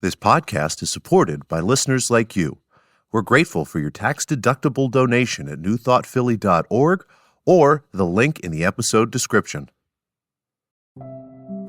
This podcast is supported by listeners like you. We're grateful for your tax-deductible donation at newthoughtphilly.org or the link in the episode description.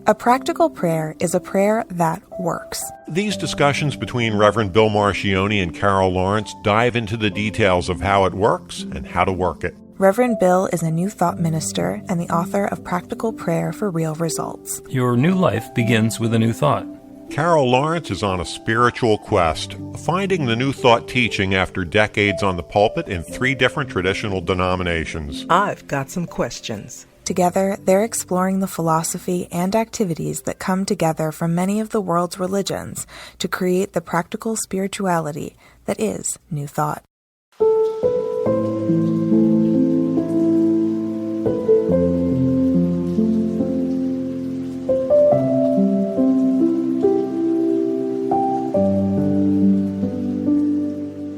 A practical prayer is a prayer that works. These discussions between Reverend Bill Marcioni and Carol Lawrence dive into the details of how it works and how to work it. Reverend Bill is a New Thought minister and the author of Practical Prayer for Real Results. Your new life begins with a new thought. Carol Lawrence is on a spiritual quest, finding the New Thought teaching after decades on the pulpit in 3 different traditional denominations. I've got some questions. Together, they're exploring the philosophy and activities that come together from many of the world's religions to create the practical spirituality that is New Thought.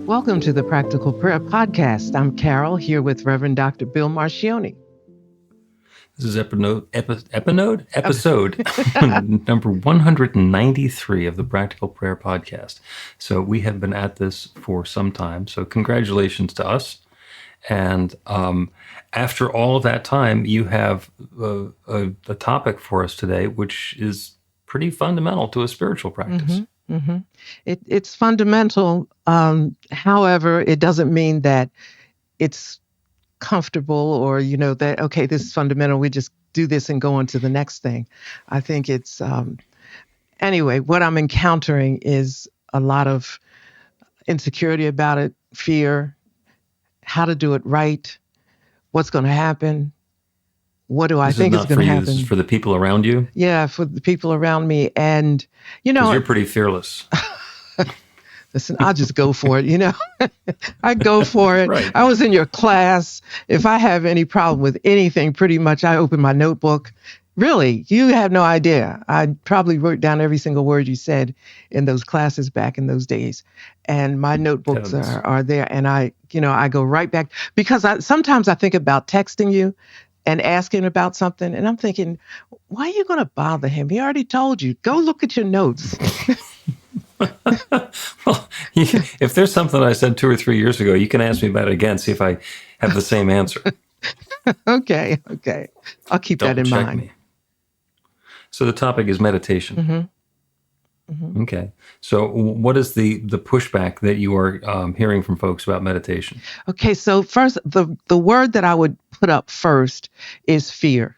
Welcome to the Practical Prayer Podcast. I'm Carol, here with Reverend Dr. Bill Marcioni. This is episode number 193 of the Practical Prayer Podcast. So we have been at this for some time. So congratulations to us. And after all of that time, you have a topic for us today, which is pretty fundamental to a spiritual practice. It's fundamental. However, it doesn't mean that it's comfortable or, that, okay, this is fundamental. We just do this and go on to the next thing. I think it's, anyway, what I'm encountering is a lot of insecurity about it, fear, how to do it right, what's going to happen. What do I think is going to happen? This is for the people around you? Yeah, for the people around me. And, because you're pretty fearless. Listen, I'll just go for it, I go for it. Right. I was in your class. If I have any problem with anything, pretty much I open my notebook. Really, you have no idea. I probably wrote down every single word you said in those classes back in those days. And my notebooks are there. And I go right back. Because sometimes I think about texting you and asking about something. And I'm thinking, why are you going to bother him? He already told you. Go look at your notes. Well, if there's something I said 2 or 3 years ago, you can ask me about it again, see if I have the same answer. Okay. I'll keep that in mind. Me. So the topic is meditation. Okay. So what is the pushback that you are hearing from folks about meditation? Okay, so first, the word that I would put up first is fear.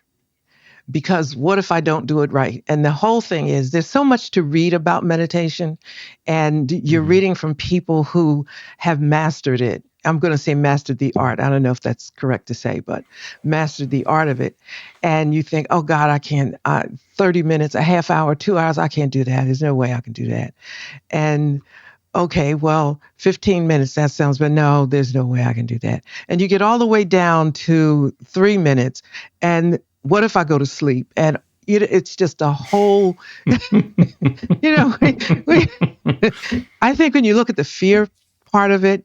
Because what if I don't do it right? And the whole thing is there's so much to read about meditation, and you're reading from people who have mastered it. I'm going to say mastered the art. I don't know if that's correct to say, but mastered the art of it. And you think, oh God, I can't, 30 minutes, a half hour, 2 hours, I can't do that. There's no way I can do that. And okay, well, 15 minutes, that sounds, but no, there's no way I can do that. And you get all the way down to 3 minutes, and what if I go to sleep? And it's just a whole, I think when you look at the fear part of it,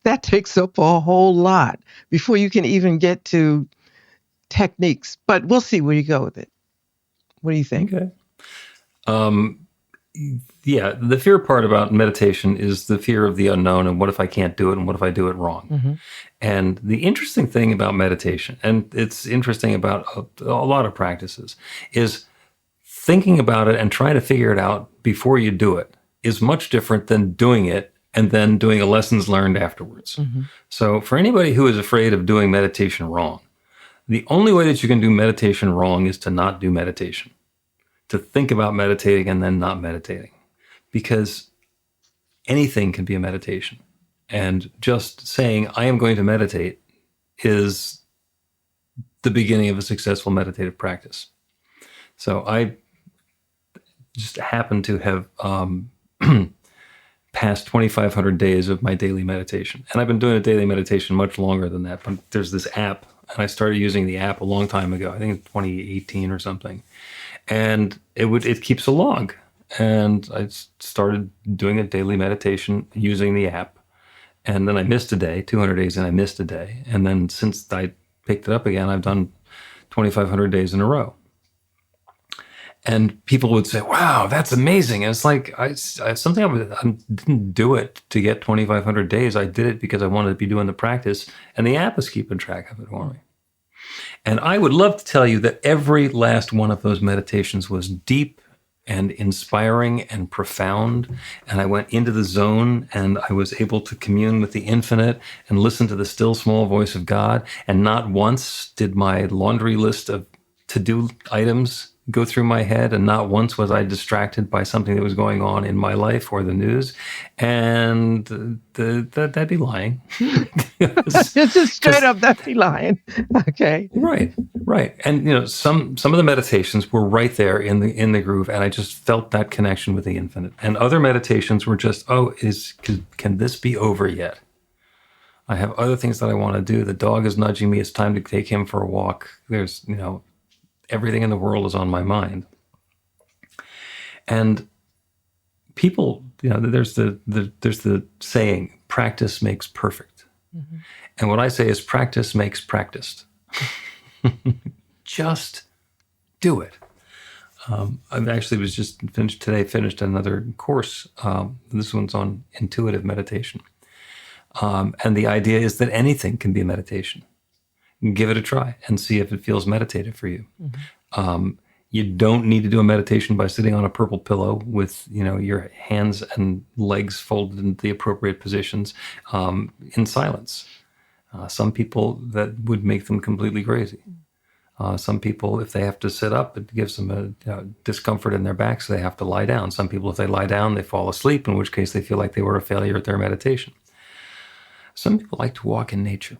that takes up a whole lot before you can even get to techniques. But we'll see where you go with it. What do you think? Okay. Yeah, the fear part about meditation is the fear of the unknown and what if I can't do it and what if I do it wrong. And the interesting thing about meditation, and it's interesting about a lot of practices, is thinking about it and trying to figure it out before you do it is much different than doing it and then doing a lessons learned afterwards. So for anybody who is afraid of doing meditation wrong, the only way that you can do meditation wrong is to not do meditation, to think about meditating and then not meditating, because anything can be a meditation. And just saying, I am going to meditate is the beginning of a successful meditative practice. So I just happen to have past 2,500 days of my daily meditation. And I've been doing a daily meditation much longer than that, but there's this app, and I started using the app a long time ago, I think 2018 or something. And it keeps a log. And I started doing a daily meditation using the app. And then I missed a day, 200 days, and I missed a day. And then since I picked it up again, I've done 2,500 days in a row. And people would say, wow, that's amazing. And it's like, I didn't do it to get 2,500 days. I did it because I wanted to be doing the practice, and the app is keeping track of it for me. And I would love to tell you that every last one of those meditations was deep and inspiring and profound. And I went into the zone, and I was able to commune with the infinite and listen to the still small voice of God. And not once did my laundry list of to-do items go through my head, and not once was I distracted by something that was going on in my life or the news. And that'd be lying. It's just straight up, that'd be lying. Okay. Right. And some of the meditations were right there in the groove, and I just felt that connection with the infinite. And other meditations were just, can this be over yet? I have other things that I want to do. The dog is nudging me. It's time to take him for a walk. There's, everything in the world is on my mind. And people, there's the saying, practice makes perfect. Mm-hmm. And what I say is practice makes practiced. Just do it. I actually was just finished another course. This one's on intuitive meditation. And the idea is that anything can be a meditation. Give it a try and see if it feels meditative for you. Mm-hmm. You don't need to do a meditation by sitting on a purple pillow with, your hands and legs folded in the appropriate positions in silence. Some people, that would make them completely crazy. Some people, if they have to sit up, it gives them a discomfort in their back, so they have to lie down. Some people, if they lie down, they fall asleep, in which case they feel like they were a failure at their meditation. Some people like to walk in nature.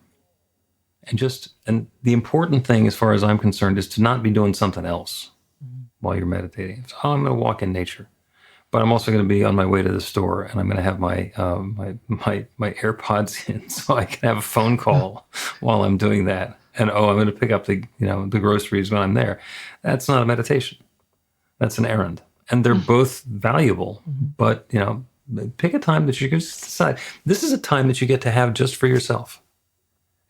And the important thing, as far as I'm concerned, is to not be doing something else while you're meditating. So, I'm going to walk in nature, but I'm also going to be on my way to the store, and I'm going to have my AirPods in so I can have a phone call while I'm doing that. And I'm going to pick up the groceries when I'm there. That's not a meditation. That's an errand, and they're both valuable. But pick a time that you can decide. This is a time that you get to have just for yourself.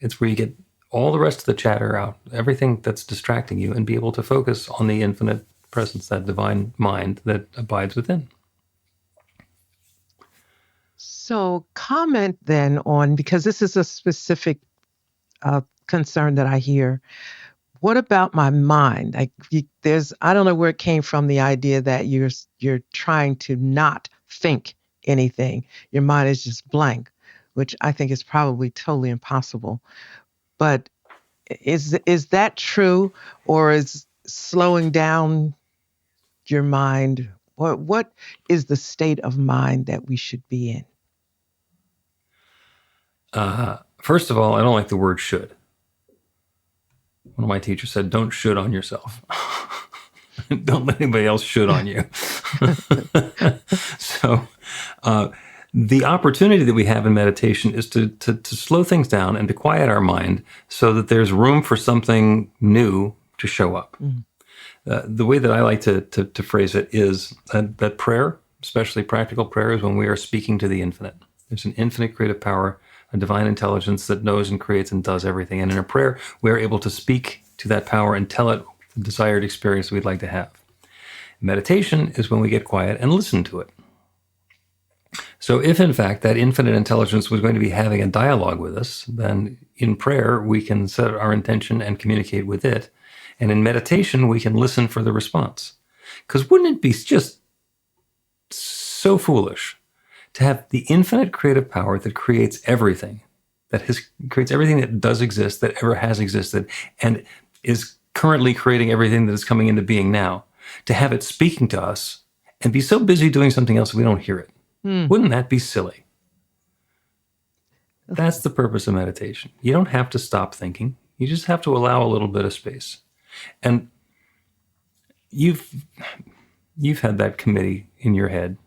It's where you get all the rest of the chatter out, everything that's distracting you, and be able to focus on the infinite presence, that divine mind that abides within. So comment then on, because this is a specific concern that I hear. What about my mind? I don't know where it came from, the idea that you're trying to not think anything. Your mind is just blank, which I think is probably totally impossible. But is that true, or is slowing down your mind? What is the state of mind that we should be in? First of all, I don't like the word should. One of my teachers said, don't should on yourself. Don't let anybody else should on you. So the opportunity that we have in meditation is to slow things down and to quiet our mind so that there's room for something new to show up. Mm-hmm. The way that I like to phrase it is that prayer, especially practical prayer, is when we are speaking to the infinite. There's an infinite creative power, a divine intelligence that knows and creates and does everything. And in a prayer, we are able to speak to that power and tell it the desired experience we'd like to have. Meditation is when we get quiet and listen to it. So if, in fact, that infinite intelligence was going to be having a dialogue with us, then in prayer, we can set our intention and communicate with it. And in meditation, we can listen for the response. Because wouldn't it be just so foolish to have the infinite creative power that creates everything, creates everything that does exist, that ever has existed, and is currently creating everything that is coming into being now, to have it speaking to us and be so busy doing something else we don't hear it? Wouldn't that be silly? That's the purpose of meditation. You don't have to stop thinking. You just have to allow a little bit of space. And you've had that committee in your head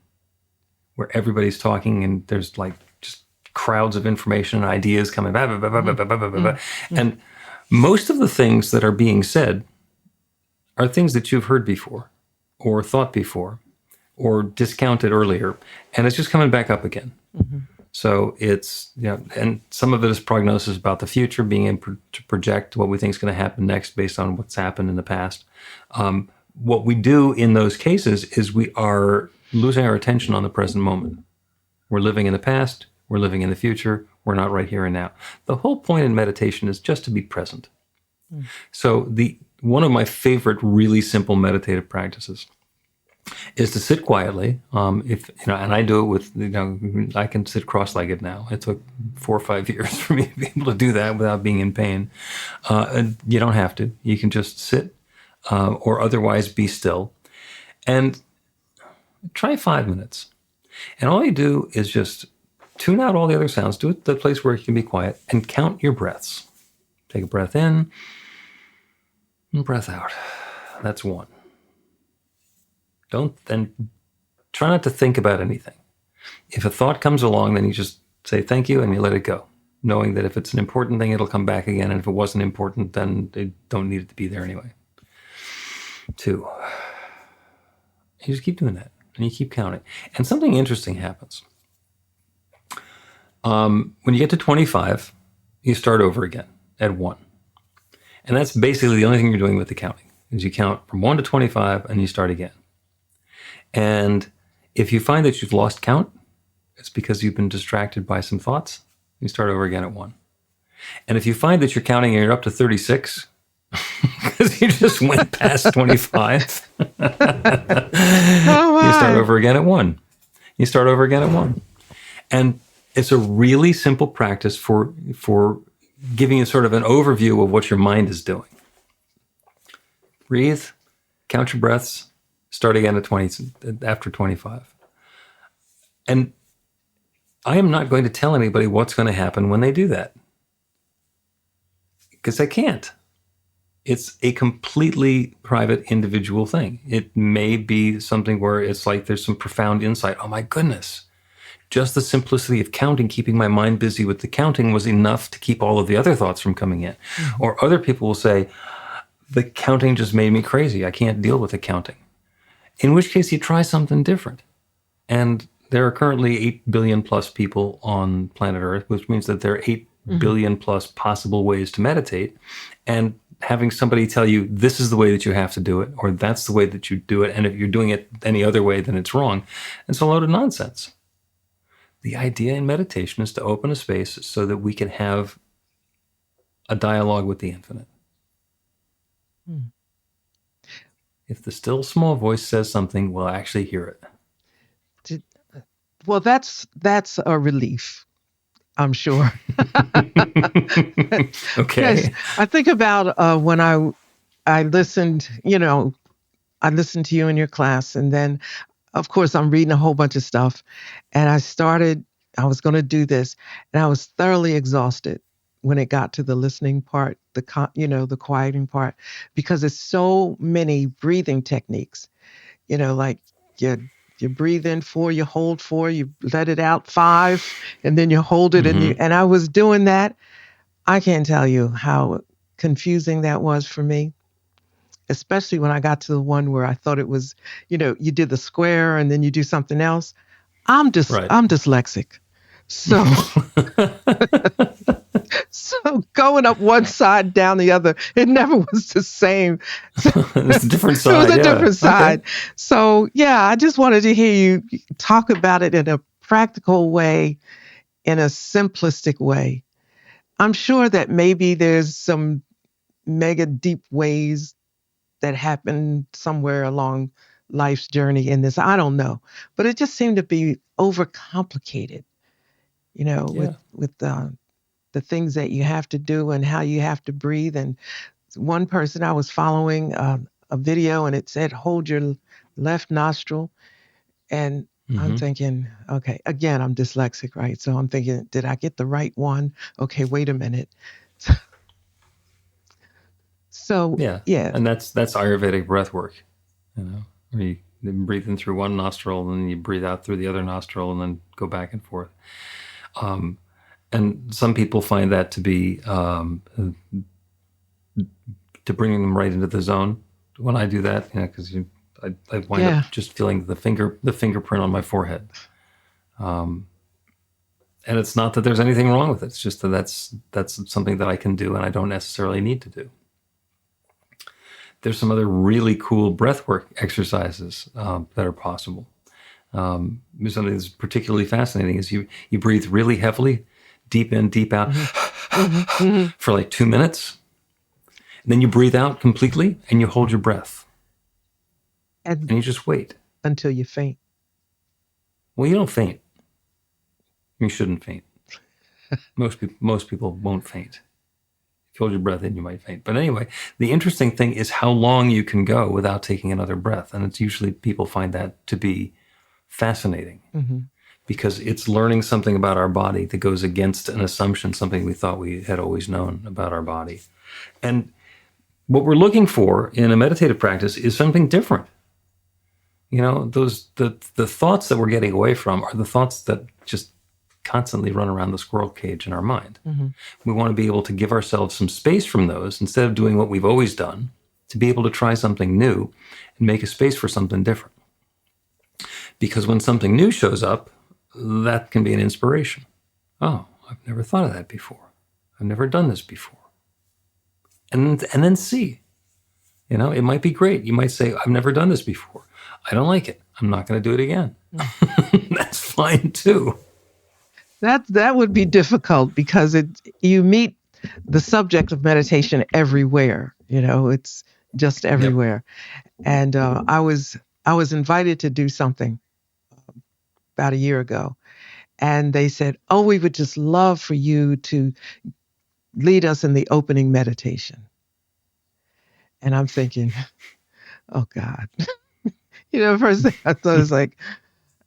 where everybody's talking and there's like just crowds of information and ideas coming. Blah, blah, blah, blah, blah, blah, blah, blah. And most of the things that are being said are things that you've heard before or thought before or discounted earlier, and it's just coming back up again. Mm-hmm. So it's, and some of it is prognosis about the future, being able to project what we think is going to happen next based on what's happened in the past. what we do in those cases is we are losing our attention on the present moment. We're living in the past, we're living in the future, we're not right here and now. The whole point in meditation is just to be present. So one of my favorite really simple meditative practices is to sit quietly. And I do it with, I can sit cross-legged now. It took 4 or 5 years for me to be able to do that without being in pain. And you don't have to. You can just sit or otherwise be still and try 5 minutes. And all you do is just tune out all the other sounds. Do it the place where you can be quiet and count your breaths. Take a breath in and breath out. That's 1. Try not to think about anything. If a thought comes along, then you just say thank you and you let it go, knowing that if it's an important thing, it'll come back again. And if it wasn't important, then they don't need it to be there anyway. 2. You just keep doing that and you keep counting. And something interesting happens. When you get to 25, you start over again at 1. And that's basically the only thing you're doing with the counting, is you count from 1 to 25 and you start again. And if you find that you've lost count, it's because you've been distracted by some thoughts. You start over again at 1. And if you find that you're counting and you're up to 36, because you just went past 25, you start over again at 1. You start over again at 1. And it's a really simple practice for giving you sort of an overview of what your mind is doing. Breathe, count your breaths, start again at 20 after 25. And I am not going to tell anybody what's going to happen when they do that, because I can't. It's a completely private, individual thing. It may be something where it's like there's some profound insight. Oh my goodness. Just the simplicity of counting, keeping my mind busy with the counting was enough to keep all of the other thoughts from coming in. Mm-hmm. Or other people will say, the counting just made me crazy. I can't deal with the counting. In which case you try something different. And there are currently 8 billion plus people on planet Earth, which means that there are 8 billion plus possible ways to meditate. And having somebody tell you, this is the way that you have to do it, or that's the way that you do it, and if you're doing it any other way, then it's wrong, it's a load of nonsense. The idea in meditation is to open a space so that we can have a dialogue with the infinite. If the still small voice says something, we'll actually hear it. Well, that's a relief, I'm sure. Okay. Yes, I think about when I listened, I listened to you in your class, and then, of course, I'm reading a whole bunch of stuff, and I was going to do this, and I was thoroughly exhausted when it got to the listening part, the quieting part, because it's so many breathing techniques, like you breathe in 4, you hold 4, you let it out 5, and then you hold it, and I was doing that. I can't tell you how confusing that was for me, especially when I got to the one where I thought it was, you did the square and then you do something else. I'm dyslexic. So, so going up one side, down the other, it never was the same. It's a different side. It was a yeah. different side. Okay. So, yeah, I just wanted to hear you talk about it in a practical way, in a simplistic way. I'm sure that maybe there's some mega deep ways that happen somewhere along life's journey in this. I don't know, but it just seemed to be overcomplicated, with the things that you have to do and how you have to breathe. And one person I was following a video, and it said, hold your left nostril. And I'm thinking, okay, again, I'm dyslexic, right? So I'm thinking, did I get the right one? Okay, wait a minute. So yeah. And that's Ayurvedic breath work, where you breathe in through one nostril and then you breathe out through the other nostril and then go back and forth. And some people find that to be to bringing them right into the zone. When I do that, because I wind up just feeling the fingerprint on my forehead. And it's not that there's anything wrong with it. It's just that that's something that I can do and I don't necessarily need to do. There's some other really cool breathwork exercises that are possible. Something that's particularly fascinating is you breathe really heavily, deep in, deep out, for like 2 minutes. And then you breathe out completely and you hold your breath. And you just wait. Until you faint. Well, you don't faint. You shouldn't faint. Most people won't faint. If you hold your breath in, you might faint. But anyway, the interesting thing is how long you can go without taking another breath. And it's usually people find that to be fascinating because it's learning something about our body that goes against an assumption, something we thought we had always known about our body. And what we're looking for in a meditative practice is something different. You know, the thoughts that we're getting away from are the thoughts that just constantly run around the squirrel cage in our mind. We want to be able to give ourselves some space from those instead of doing what we've always done, to be able to try something new and make a space for something different. Because when something new shows up, that can be an inspiration. Oh, I've never thought of that before. I've never done this before. And then see. You know, it might be great. You might say, I've never done this before. I don't like it. I'm not going to do it again. That's fine too. That would be difficult because you meet the subject of meditation everywhere. You know, it's just everywhere. Yep. And I was invited to do something about a year ago, and they said, "Oh, we would just love for you to lead us in the opening meditation." And I'm thinking, "Oh God." You know, first thing I thought was like,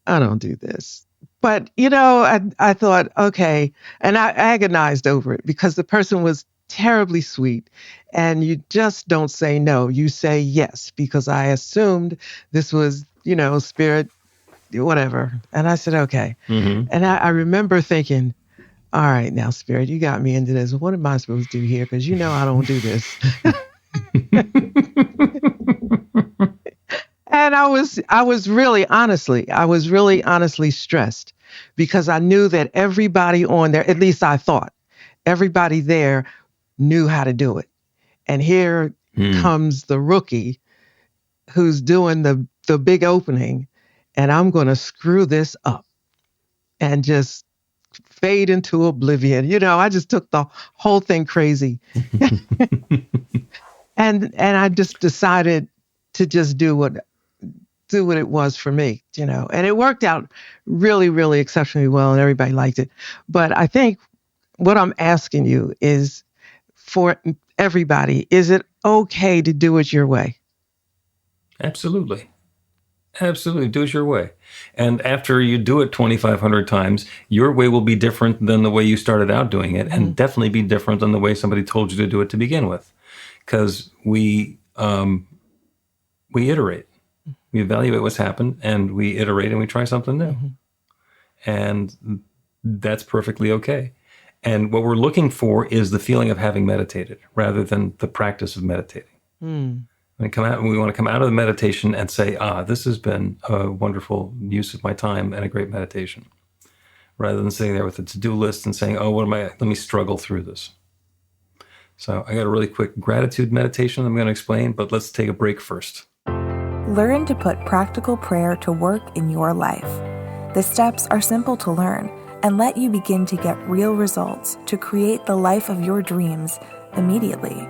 I don't do this. But, you know, I thought, okay. And I agonized over it because the person was terribly sweet. And you just don't say no. You say yes, because I assumed this was, you know, spirit, whatever. And I said, okay. And I remember thinking, all right, now, spirit, you got me into this. What am I supposed to do here? Because you know I don't do this. And I was really honestly stressed because I knew that everybody on there, at least I thought, everybody there knew how to do it. And here comes the rookie who's doing the big opening, and I'm going to screw this up and just fade into oblivion. You know, I just took the whole thing crazy. and I just decided to just do what it was for me, you know, and it worked out really, really exceptionally well and everybody liked it. But I think what I'm asking you is, for everybody, is it okay to do it your way? Absolutely. Absolutely. Do it your way. And after you do it 2,500 times, your way will be different than the way you started out doing it, and definitely be different than the way somebody told you to do it to begin with. Because we iterate. We evaluate what's happened and we iterate and we try something new. And that's perfectly okay. And what we're looking for is the feeling of having meditated rather than the practice of meditating. We want to come out of the meditation and say, this has been a wonderful use of my time and a great meditation. Rather than sitting there with a to-do list and saying, let me struggle through this. So I got a really quick gratitude meditation I'm going to explain, but let's take a break first. Learn to put practical prayer to work in your life. The steps are simple to learn and let you begin to get real results to create the life of your dreams immediately.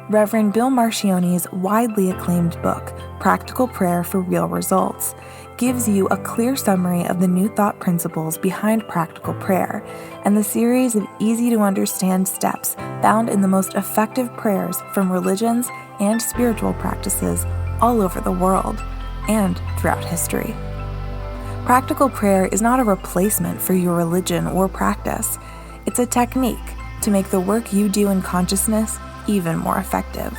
Reverend Bill Marcione's widely acclaimed book, Practical Prayer for Real Results, gives you a clear summary of the New Thought principles behind practical prayer and the series of easy-to-understand steps found in the most effective prayers from religions and spiritual practices all over the world and throughout history. Practical prayer is not a replacement for your religion or practice. It's a technique to make the work you do in consciousness even more effective.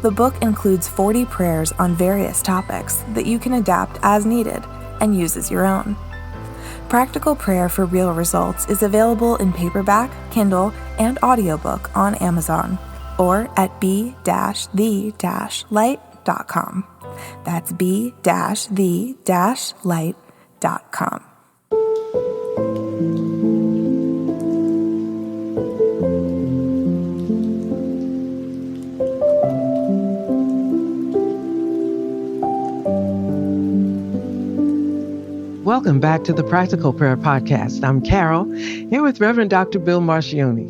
The book includes 40 prayers on various topics that you can adapt as needed and use as your own. Practical Prayer for Real Results is available in paperback, Kindle, and audiobook on Amazon or at b-the-light.com. That's b-the-light.com. Welcome back to the Practical Prayer Podcast. I'm Carol, here with Reverend Dr. Bill Marcioni.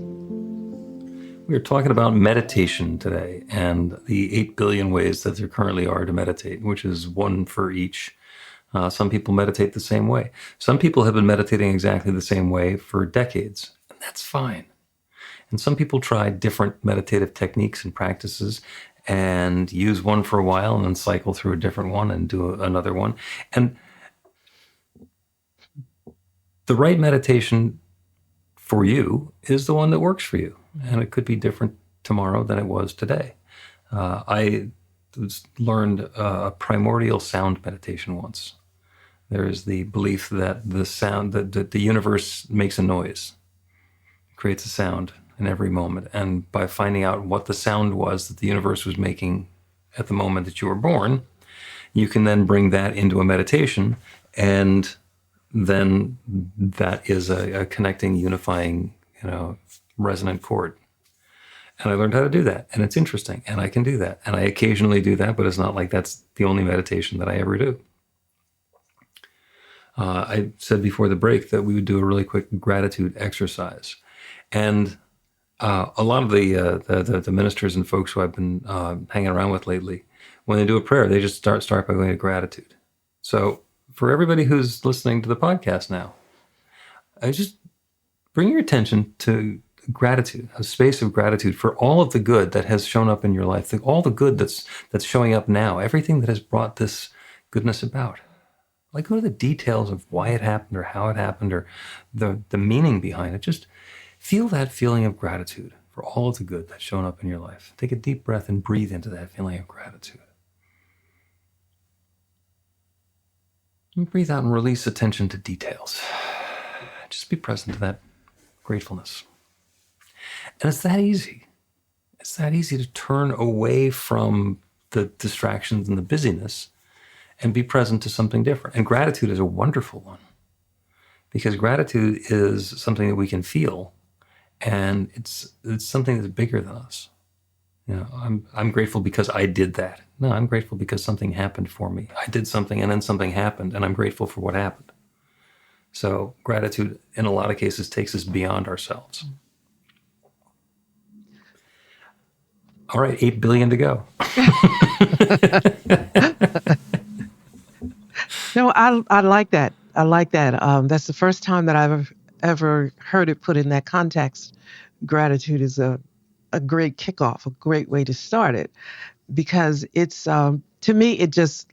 We're talking about meditation today and the 8 billion ways that there currently are to meditate, which is one for each. Some people meditate the same way. Some people have been meditating exactly the same way for decades, and that's fine. And some people try different meditative techniques and practices and use one for a while and then cycle through a different one and do another one. And the right meditation for you is the one that works for you. And it could be different tomorrow than it was today. I learned a primordial sound meditation once. There is the belief that the sound, that the universe makes a noise, creates a sound in every moment. And by finding out what the sound was that the universe was making at the moment that you were born, you can then bring that into a meditation, and then that is a connecting, unifying, resonant chord. And I learned how to do that, and it's interesting, and I can do that. And I occasionally do that, but it's not like that's the only meditation that I ever do. I said before the break that we would do a really quick gratitude exercise. And a lot of the ministers and folks who I've been hanging around with lately, when they do a prayer, they just start by going to gratitude. So for everybody who's listening to the podcast now, I just bring your attention to gratitude, a space of gratitude for all of the good that has shown up in your life, all the good that's showing up now, everything that has brought this goodness about. Like, go to the details of why it happened or how it happened or the meaning behind it. Just feel that feeling of gratitude for all of the good that's shown up in your life. Take a deep breath and breathe into that feeling of gratitude. And breathe out and release attention to details. Just be present to that gratefulness. And it's that easy. It's that easy to turn away from the distractions and the busyness and be present to something different. And gratitude is a wonderful one, because gratitude is something that we can feel, and it's something that's bigger than us. I'm grateful because I did that. No, I'm grateful because something happened for me. I did something and then something happened, and I'm grateful for what happened. So gratitude, in a lot of cases, takes us beyond ourselves. All right, 8 billion to go. No, I like that. I like that. That's the first time that I've ever heard it put in that context. Gratitude is a great kickoff, a great way to start it, because it's, to me, it just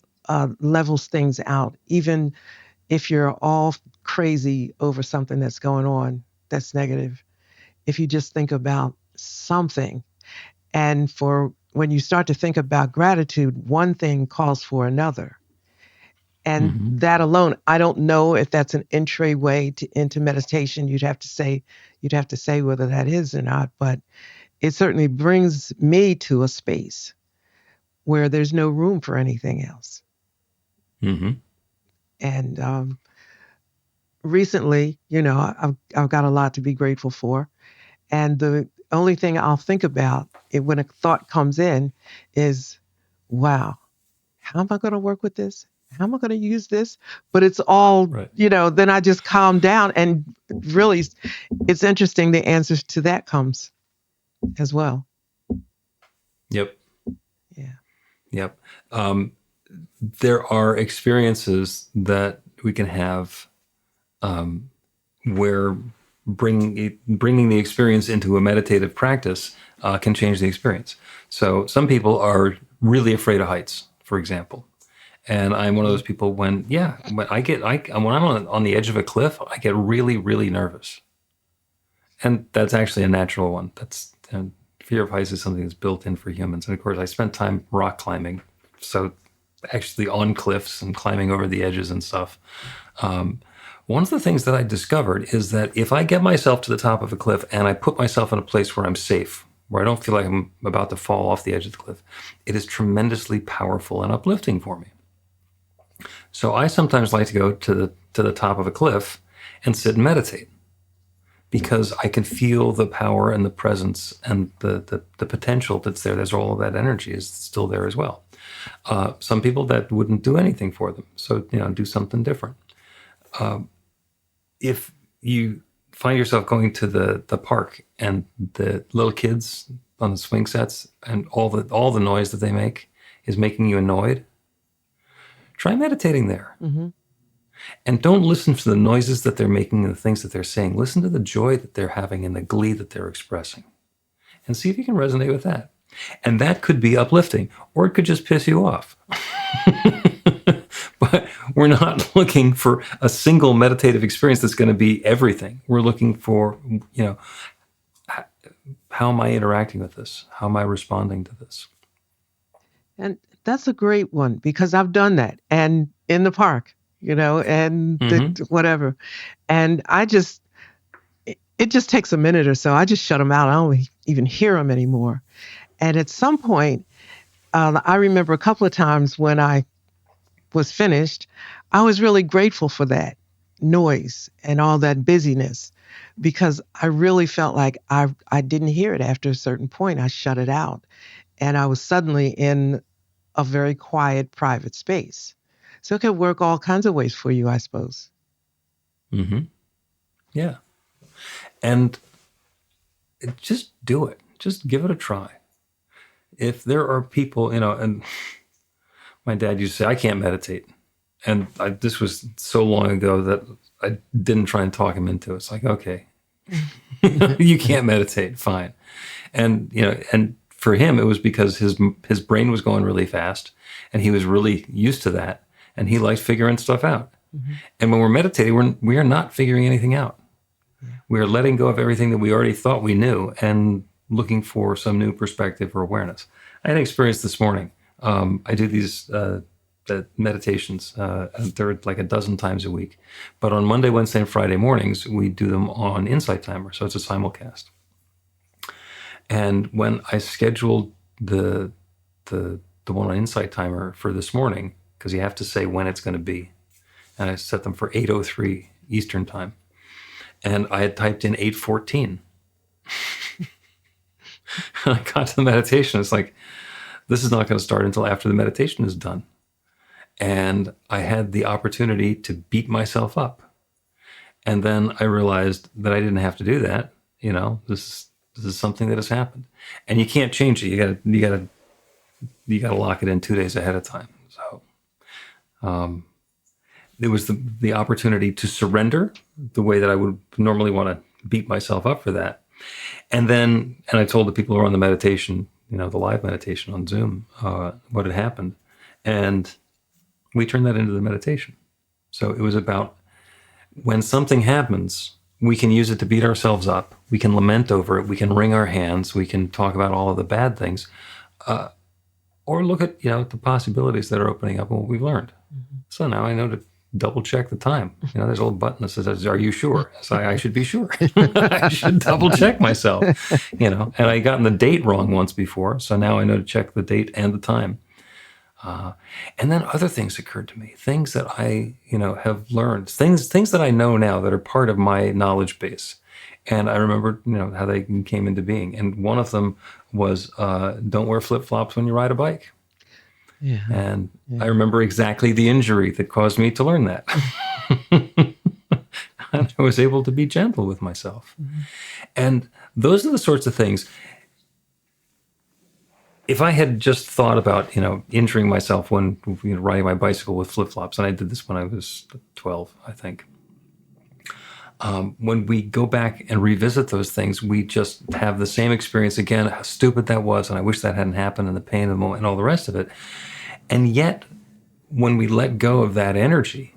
levels things out. Even if you're all crazy over something that's going on that's negative, if you just think about something, and for when you start to think about gratitude, one thing calls for another. And that alone, I don't know if that's an entryway into meditation. You'd have to say whether that is or not, but it certainly brings me to a space where there's no room for anything else. Mm-hmm. And recently, I've got a lot to be grateful for, and the only thing I'll think about when a thought comes in is, wow, how am I going to work with this? How am I going to use this? But it's all, Right. Then I just calm down, and really, it's interesting. The answers to that comes as well. Yep. Yeah. Yep. There are experiences that we can have where bringing the experience into a meditative practice can change the experience. So some people are really afraid of heights, for example. And I'm one of those people when I'm on the edge of a cliff, I get really, really nervous. And that's actually a natural one. Fear of heights is something that's built in for humans. And of course, I spent time rock climbing, so actually on cliffs and climbing over the edges and stuff. One of the things that I discovered is that if I get myself to the top of a cliff and I put myself in a place where I'm safe, where I don't feel like I'm about to fall off the edge of the cliff, it is tremendously powerful and uplifting for me. So I sometimes like to go to the top of a cliff and sit and meditate, because I can feel the power and the presence and the potential that's there. There's all of that energy is still there as well. Some people, that wouldn't do anything for them. So, do something different. if you find yourself going to the park and the little kids on the swing sets and all the noise that they make is making you annoyed, try meditating there. Mm-hmm. And don't listen to the noises that they're making and the things that they're saying. Listen to the joy that they're having and the glee that they're expressing. And see if you can resonate with that. And that could be uplifting, or it could just piss you off. But we're not looking for a single meditative experience that's going to be everything. We're looking for, how am I interacting with this? How am I responding to this? And that's a great one because I've done that and in the park, and whatever. And it just takes a minute or so. I just shut them out. I don't even hear them anymore. And at some point, I remember a couple of times when I was finished, I was really grateful for that noise and all that busyness because I really felt like I didn't hear it after a certain point. I shut it out. And I was suddenly in a very quiet, private space. So it could work all kinds of ways for you, I suppose. Mm-hmm. Yeah. And just do it. Just give it a try. If there are people, and my dad used to say, I can't meditate. And this was so long ago that I didn't try and talk him into it. It's like, okay, you can't meditate, fine. And, and for him, it was because his brain was going really fast and he was really used to that. And he liked figuring stuff out. Mm-hmm. And when we're meditating, we are not figuring anything out. Yeah. We are letting go of everything that we already thought we knew and looking for some new perspective or awareness. I had an experience this morning. I do these meditations. They're like a dozen times a week. But on Monday, Wednesday, and Friday mornings, we do them on Insight Timer. So it's a simulcast. And when I scheduled the one on Insight Timer for this morning, because you have to say when it's going to be, and I set them for 8:03 Eastern Time. And I had typed in 8:14. And I got to the meditation. It's like, this is not going to start until after the meditation is done. And I had the opportunity to beat myself up. And then I realized that I didn't have to do that. This is something that has happened. And you can't change it. You gotta lock it in 2 days ahead of time. So there was the opportunity to surrender the way that I would normally want to beat myself up for that. And I told the people who were on the meditation, the live meditation on Zoom, what had happened. And we turned that into the meditation. So it was about when something happens, we can use it to beat ourselves up. We can lament over it. We can wring our hands. We can talk about all of the bad things, or look at the possibilities that are opening up and what we've learned. Mm-hmm. So now I know to double check the time. There's a little button that says, "Are you sure?" So I should be sure. I should double check myself. And I gotten the date wrong once before, so now I know to check the date and the time. And then other things occurred to me, things that I, have learned, things that I know now that are part of my knowledge base. And I remember, how they came into being. And one of them was, don't wear flip-flops when you ride a bike. Yeah. And yeah. I remember exactly the injury that caused me to learn that. And I was able to be gentle with myself. Mm-hmm. And those are the sorts of things. If I had just thought about, injuring myself when riding my bicycle with flip-flops, and I did this when I was 12, I think. When we go back and revisit those things, we just have the same experience again, how stupid that was, and I wish that hadn't happened, and the pain of the moment, and all the rest of it. And yet, when we let go of that energy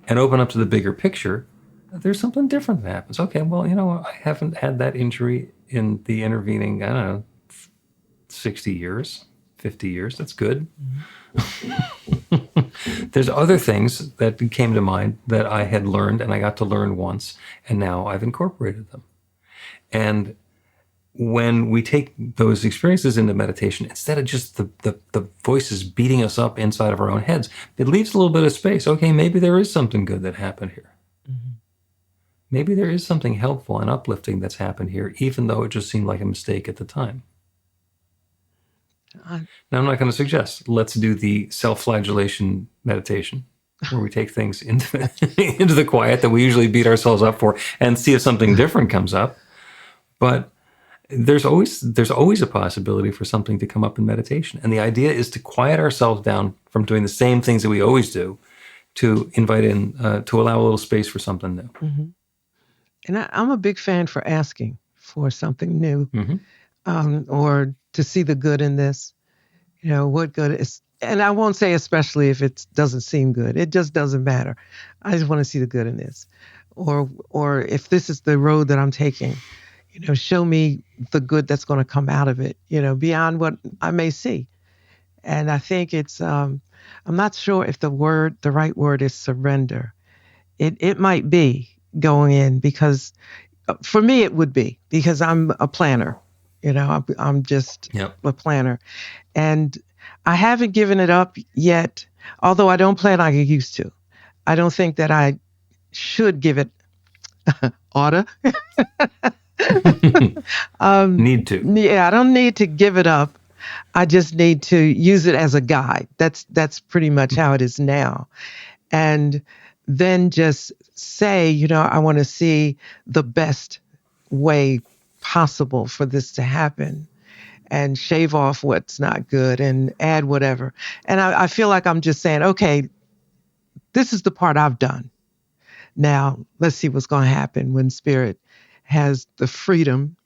and open up to the bigger picture, there's something different that happens. Okay, well, I haven't had that injury in the intervening, 60 years, 50 years. That's good. Mm-hmm. There's other things that came to mind that I had learned and I got to learn once, and now I've incorporated them. And when we take those experiences into meditation, instead of just the voices beating us up inside of our own heads, it leaves a little bit of space. Okay, maybe there is something good that happened here. Mm-hmm. Maybe there is something helpful and uplifting that's happened here, even though it just seemed like a mistake at the time. Now, I'm not going to suggest, let's do the self-flagellation meditation. where we take things into into the quiet that we usually beat ourselves up for and see if something different comes up. But there's always a possibility for something to come up in meditation. And the idea is to quiet ourselves down from doing the same things that we always do, to invite in, to allow a little space for something new. Mm-hmm. And I'm a big fan for asking for something new, or to see the good in this. What good is, and I won't say especially if it doesn't seem good. It just doesn't matter. I just want to see the good in this. Or if this is the road that I'm taking, show me the good that's going to come out of it, beyond what I may see. And I think it's, I'm not sure if the right word is surrender. It might be going in, because for me it would be, because I'm a planner. I'm just a planner. And I haven't given it up yet, although I don't plan like I used to. I don't think that I should give it oughta. Need to. Yeah, I don't need to give it up. I just need to use it as a guide. That's pretty much how it is now. And then just say, I want to see the best way possible for this to happen, and shave off what's not good and add whatever. And I feel like I'm just saying, okay, this is the part I've done. Now, let's see what's going to happen when Spirit has the freedom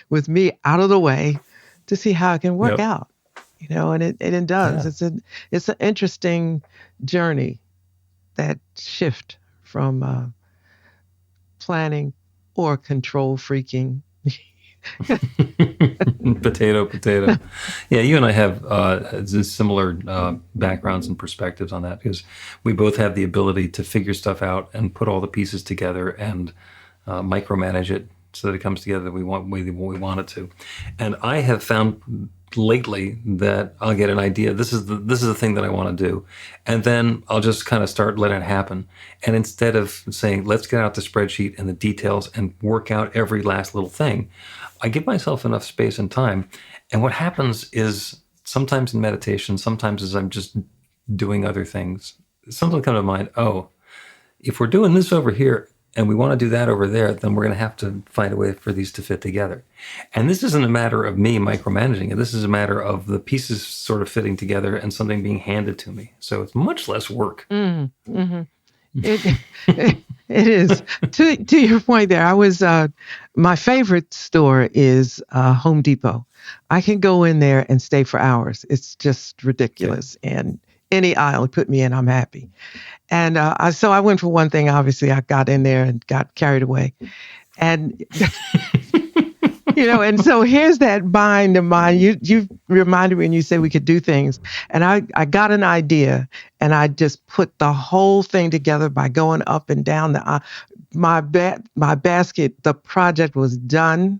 with me out of the way to see how it can work out. And it does. Yeah. It's an interesting journey, that shift from planning or control freaking. Potato. Yeah, you and I have similar backgrounds and perspectives on that, because we both have the ability to figure stuff out and put all the pieces together and micromanage it so that it comes together the way we want it to. And I have found lately that I'll get an idea. This is the thing that I want to do, and then I'll just kind of start letting it happen. And instead of saying, let's get out the spreadsheet and the details and work out every last little thing, I give myself enough space and time. And what happens is, sometimes in meditation, sometimes as I'm just doing other things, something will come to mind. Oh, if we're doing this over here and we want to do that over there, then we're going to have to find a way for these to fit together. And this isn't a matter of me micromanaging it. This is a matter of the pieces sort of fitting together and something being handed to me. So it's much less work. Mm-hmm. It is. To your point there, I was, my favorite store is Home Depot. I can go in there and stay for hours. It's just ridiculous. Yeah. And any aisle put me in, I'm happy. And so I went for one thing. Obviously, I got in there and got carried away. And, and so here's that mind of mine. You reminded me when you said we could do things. And I got an idea, and I just put the whole thing together by going up and down my basket. The project was done.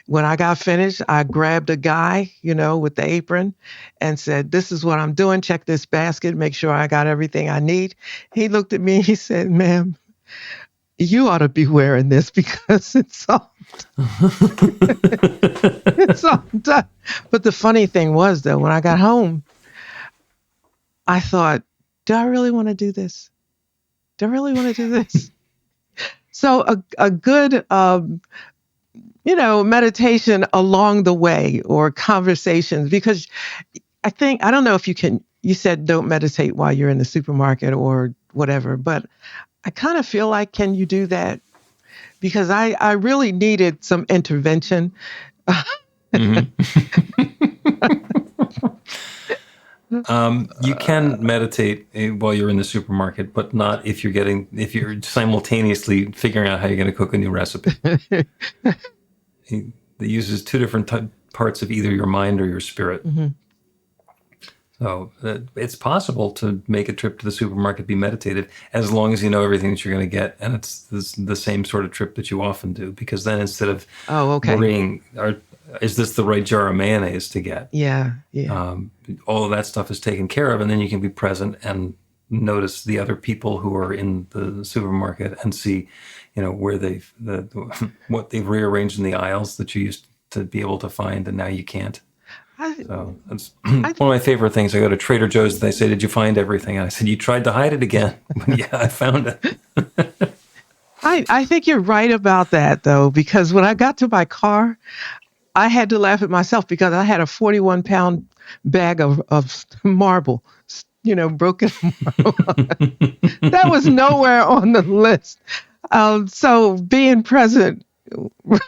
When I got finished, I grabbed a guy, with the apron, and said, "This is what I'm doing. Check this basket. Make sure I got everything I need." He looked at me and he said, "Ma'am, you ought to be wearing this because it's all it's all done." But the funny thing was, though, when I got home, I thought, do I really want to do this? Do I really want to do this? So a good meditation along the way, or conversations, because I don't know if you said don't meditate while you're in the supermarket or whatever, but I kind of feel like, can you do that? Because I really needed some intervention. You can meditate while you're in the supermarket, but not if you're simultaneously figuring out how you're going to cook a new recipe. It uses two different parts of either your mind or your spirit. Mm-hmm. So it's possible to make a trip to the supermarket be meditative, as long as you know everything that you're going to get, and it's the same sort of trip that you often do. Because then, instead of worrying, is this the right jar of mayonnaise to get? Yeah. All of that stuff is taken care of, and then you can be present and notice the other people who are in the supermarket and see, where what they've rearranged in the aisles that you used to be able to find, and now you can't. I, So that's I, one of my favorite things. I go to Trader Joe's and they say, "Did you find everything?" And I said, "You tried to hide it again." But yeah, I found it. I think you're right about that though, because when I got to my car, I had to laugh at myself because I had a 41-pound bag of marble, broken marble. That was nowhere on the list. So being present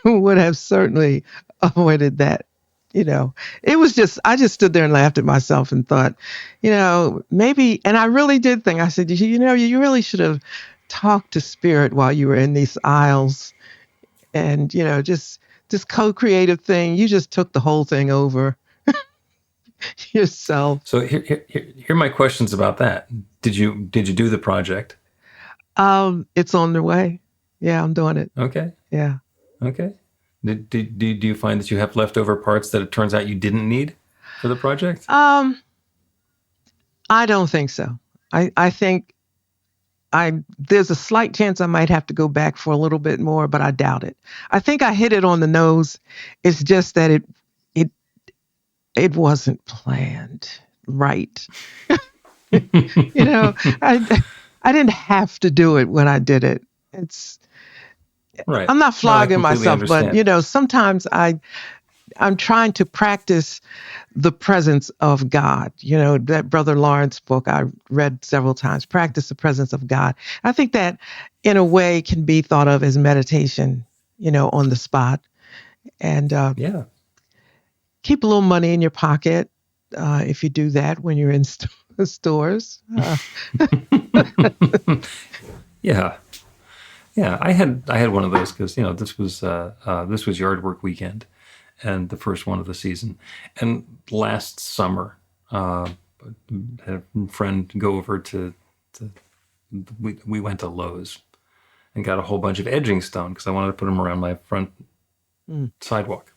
would have certainly avoided that. It was just, I just stood there and laughed at myself and thought, maybe, and I really did think, I said, you really should have talked to spirit while you were in these aisles and, just this co-creative thing. You just took the whole thing over yourself. So here are my questions about that. Did you do the project? It's on the way. Yeah, I'm doing it. Okay. Yeah. Okay. Do you find that you have leftover parts that it turns out you didn't need for the project? I don't think so. I think there's a slight chance I might have to go back for a little bit more, but I doubt it. I think I hit it on the nose. It's just that it wasn't planned right. I didn't have to do it when I did it. Right. I'm not No, I flogging completely myself, but understand. sometimes I'm trying to practice the presence of God. That Brother Lawrence book I read several times, Practice the Presence of God. I think that in a way can be thought of as meditation, on the spot. And Yeah. keep a little money in your pocket if you do that when you're in stores. Yeah. Yeah. I had one of those because this was yard work weekend, and the first one of the season. And last summer, had a friend go over to we went to Lowe's and got a whole bunch of edging stone because I wanted to put them around my front sidewalk,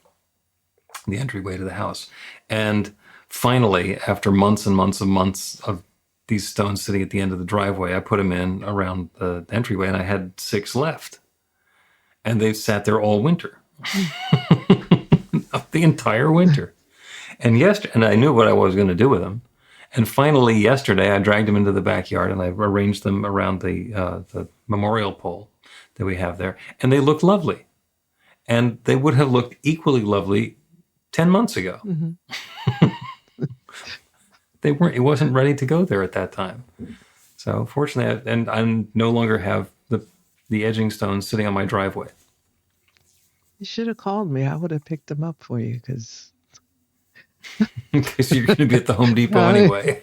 the entryway to the house. And finally, after months and months of these stones sitting at the end of the driveway, I put them in around the entryway, and I had 6 left. And they've sat there all winter, the entire winter. And I knew what I was going to do with them. And finally, yesterday, I dragged them into the backyard and I arranged them around the memorial pole that we have there, and they look lovely. And they would have looked equally lovely 10 months ago. Mm-hmm. They weren't. It wasn't ready to go there at that time. So fortunately, I no longer have the edging stones sitting on my driveway. You should have called me. I would have picked them up for you because. Because you're going to be at the Home Depot anyway.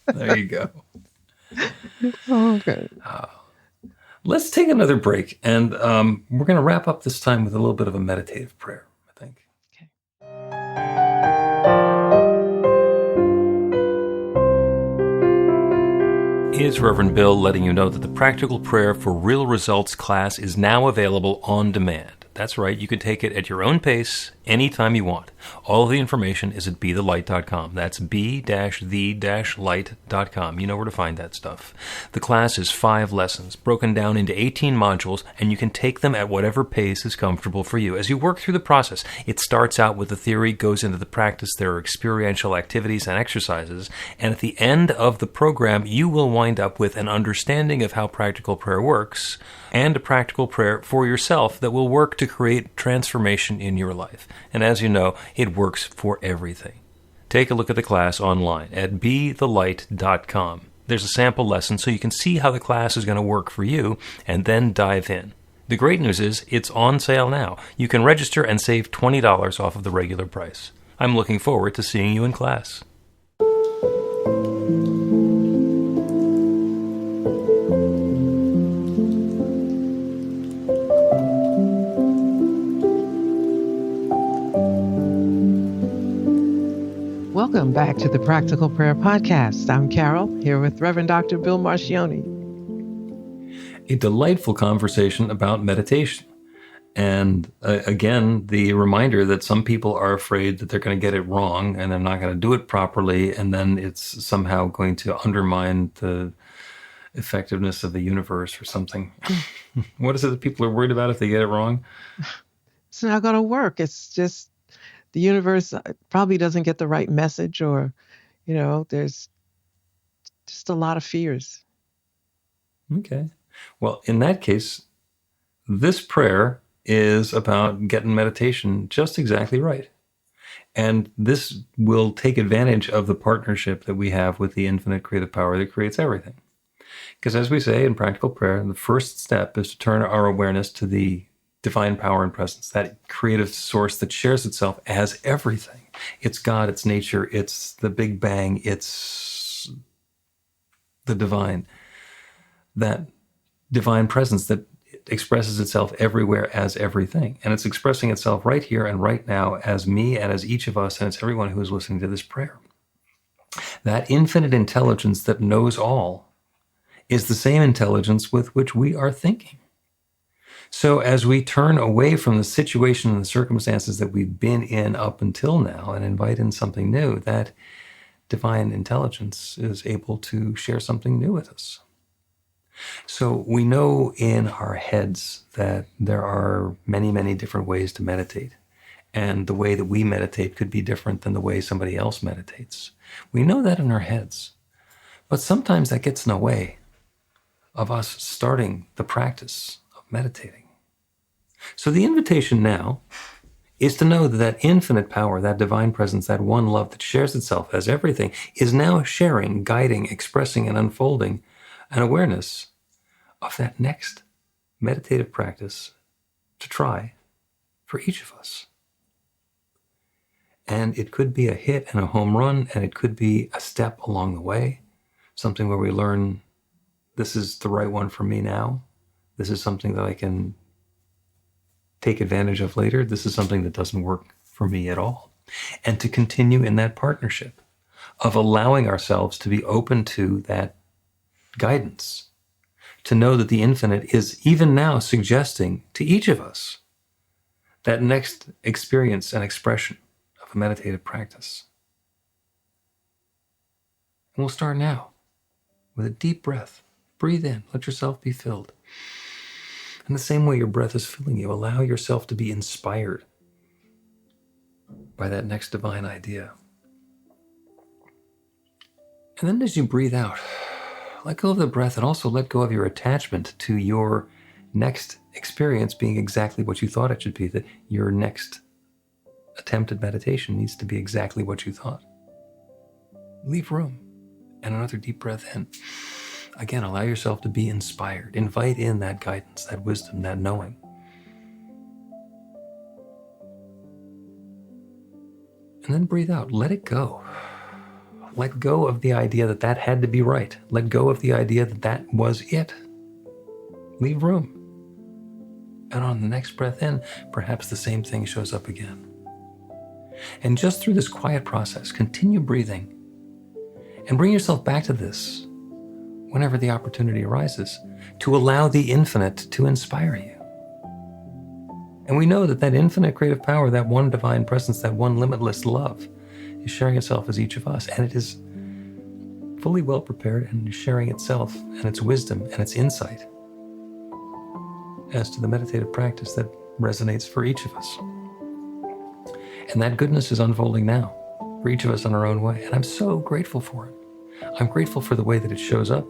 There you go. Okay. Let's take another break, and we're going to wrap up this time with a little bit of a meditative prayer, I think. Okay. It's Reverend Bill letting you know that the Practical Prayer for Real Results class is now available on demand. That's right, you can take it at your own pace, anytime you want. All of the information is at bethelight.com. That's b-the-light.com. You know where to find that stuff. The class is 5 lessons, broken down into 18 modules, and you can take them at whatever pace is comfortable for you. As you work through the process, it starts out with the theory, goes into the practice, there are experiential activities and exercises, and at the end of the program, you will wind up with an understanding of how practical prayer works, and a practical prayer for yourself that will work to create transformation in your life. And as you know, it works for everything. Take a look at the class online at bethelight.com. There's a sample lesson so you can see how the class is going to work for you and then dive in. The great news is it's on sale now. You can register and save $20 off of the regular price. I'm looking forward to seeing you in class. Welcome back to the Practical Prayer Podcast. I'm Carol, here with Reverend Dr. Bill Marcioni. A delightful conversation about meditation. And again, the reminder that some people are afraid that they're going to get it wrong and they're not going to do it properly, and then it's somehow going to undermine the effectiveness of the universe or something. What is it that people are worried about if they get it wrong? It's not going to work. It's just the universe probably doesn't get the right message, or, there's just a lot of fears. Okay. Well, in that case, this prayer is about getting meditation just exactly right. And this will take advantage of the partnership that we have with the infinite creative power that creates everything. Because as we say in practical prayer, the first step is to turn our awareness to the divine power and presence, that creative source that shares itself as everything. It's God, it's nature, it's the Big Bang, it's the divine. That divine presence that expresses itself everywhere as everything. And it's expressing itself right here and right now as me and as each of us, and it's everyone who is listening to this prayer. That infinite intelligence that knows all is the same intelligence with which we are thinking. So as we turn away from the situation and the circumstances that we've been in up until now and invite in something new, that divine intelligence is able to share something new with us. So we know in our heads that there are many, many different ways to meditate. And the way that we meditate could be different than the way somebody else meditates. We know that in our heads. But sometimes that gets in the way of us starting the practice of meditating. So the invitation now is to know that that infinite power, that divine presence, that one love that shares itself as everything, is now sharing, guiding, expressing, and unfolding an awareness of that next meditative practice to try for each of us. And it could be a hit and a home run, and it could be a step along the way, something where we learn, this is the right one for me now. This is something that I can take advantage of later. This is something that doesn't work for me at all. And to continue in that partnership of allowing ourselves to be open to that guidance, to know that the infinite is even now suggesting to each of us that next experience and expression of a meditative practice. And we'll start now with a deep breath. Breathe in, let yourself be filled. In the same way your breath is filling you, allow yourself to be inspired by that next divine idea. And then as you breathe out, let go of the breath and also let go of your attachment to your next experience being exactly what you thought it should be, that your next attempt at meditation needs to be exactly what you thought. Leave room and another deep breath in. Again, allow yourself to be inspired. Invite in that guidance, that wisdom, that knowing. And then breathe out. Let it go. Let go of the idea that that had to be right. Let go of the idea that that was it. Leave room. And on the next breath in, perhaps the same thing shows up again. And just through this quiet process, continue breathing and bring yourself back to this whenever the opportunity arises, to allow the infinite to inspire you. And we know that that infinite creative power, that one divine presence, that one limitless love is sharing itself as each of us, and it is fully well prepared and is sharing itself and its wisdom and its insight as to the meditative practice that resonates for each of us. And that goodness is unfolding now for each of us in our own way, and I'm so grateful for it. I'm grateful for the way that it shows up.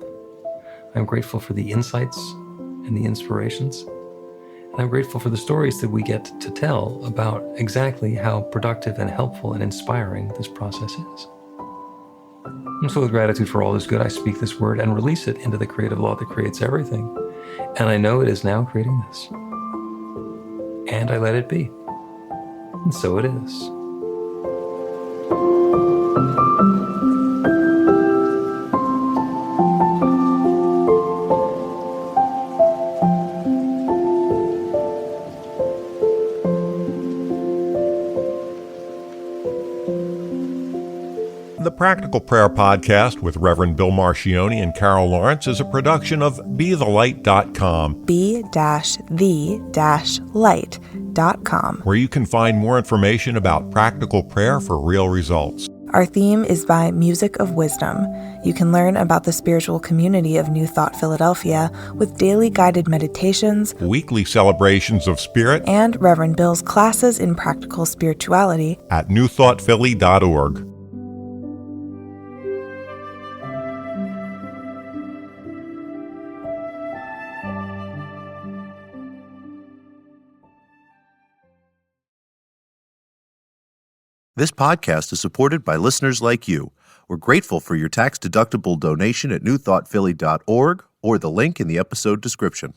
I'm grateful for the insights and the inspirations. And I'm grateful for the stories that we get to tell about exactly how productive and helpful and inspiring this process is. And so with gratitude for all this good, I speak this word and release it into the creative law that creates everything. And I know it is now creating this. And I let it be. And so it is. The Practical Prayer Podcast with Reverend Bill Marcioni and Carol Lawrence is a production of BeTheLight.com. be-the-light.com. where you can find more information about practical prayer for real results. Our theme is by Music of Wisdom. You can learn about the spiritual community of New Thought Philadelphia with daily guided meditations, Weekly celebrations of spirit and Reverend Bill's classes in practical spirituality at newthoughtphilly.org. This podcast is supported by listeners like you. We're grateful for your tax-deductible donation at newthoughtphilly.org or the link in the episode description.